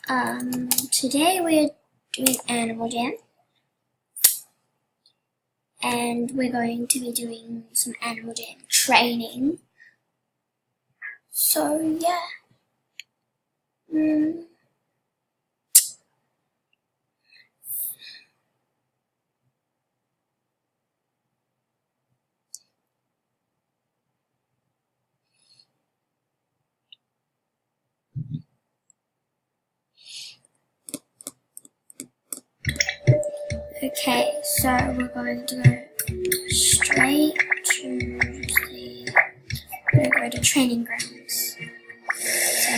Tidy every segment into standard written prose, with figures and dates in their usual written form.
Today we're doing Animal Jam, and we're going to be doing some Animal Jam training. So yeah. Okay, so we're going to go straight to training grounds. So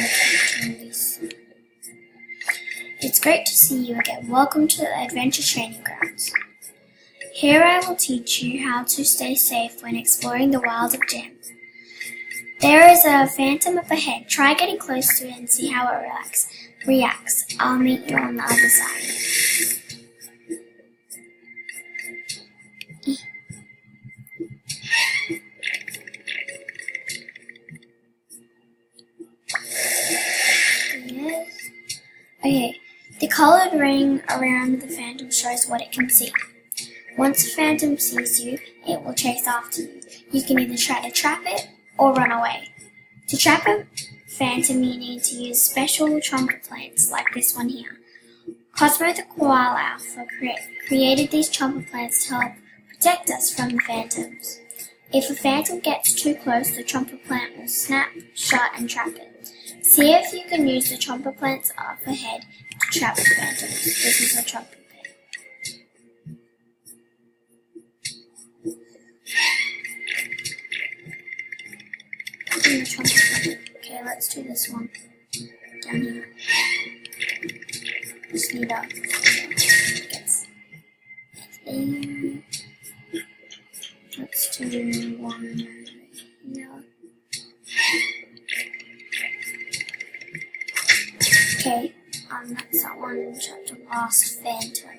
it's great to see you again. Welcome to the Adventure Training Grounds. Here I will teach you how to stay safe when exploring the wilds of Jam. There is a phantom up ahead. Try getting close to it and see how it reacts. I'll meet you on the other side. Yes. Okay, the colored ring around the phantom shows what it can see. Once the phantom sees you, it will chase after you. You can either try to trap it or run away. To trap a phantom, you need to use special trumpet plants like this one here. Cosmo the Koala Alpha created these trumpet plants to help protect us from the phantoms. If a phantom gets too close, the trumpet plant will snap shut and trap it. See if you can use the trumpet plants up ahead to trap the phantoms. This is a trumpet plant. Okay, let's do this one down here. Just need up. Let's do one here. Okay, that's that one chapter, Last Phantom.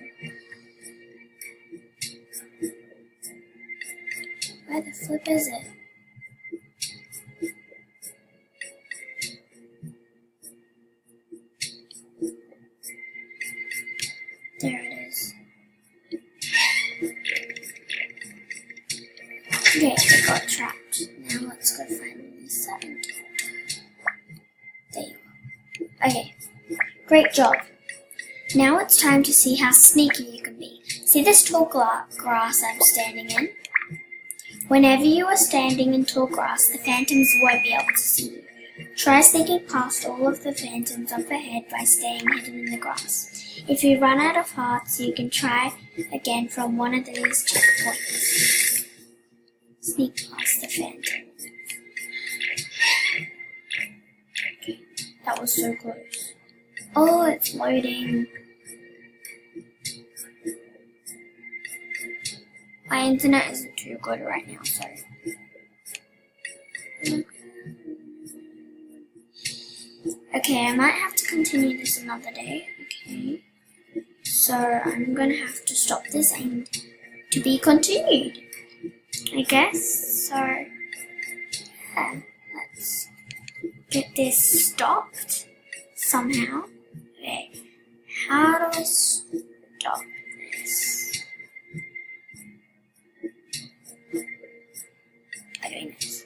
Where the flip is it? There it is. Okay, it got trapped. Now let's go find this side. There you are. Okay, great job. Now it's time to see how sneaky you can be. See this tall grass I'm standing in? Whenever you are standing in tall grass, the phantoms won't be able to see you. Try sneaking past all of the phantoms up ahead by staying hidden in the grass. If you run out of hearts, you can try again from one of these checkpoints. Sneak past the phantom. Okay, that was so close. Oh, it's loading. My internet isn't too good right now, so. Okay, I might have to continue this another day. Okay. So I'm gonna have to stop this and to be continued, I guess. So yeah, let's get this stopped somehow. Okay, how do I stop this? By doing this.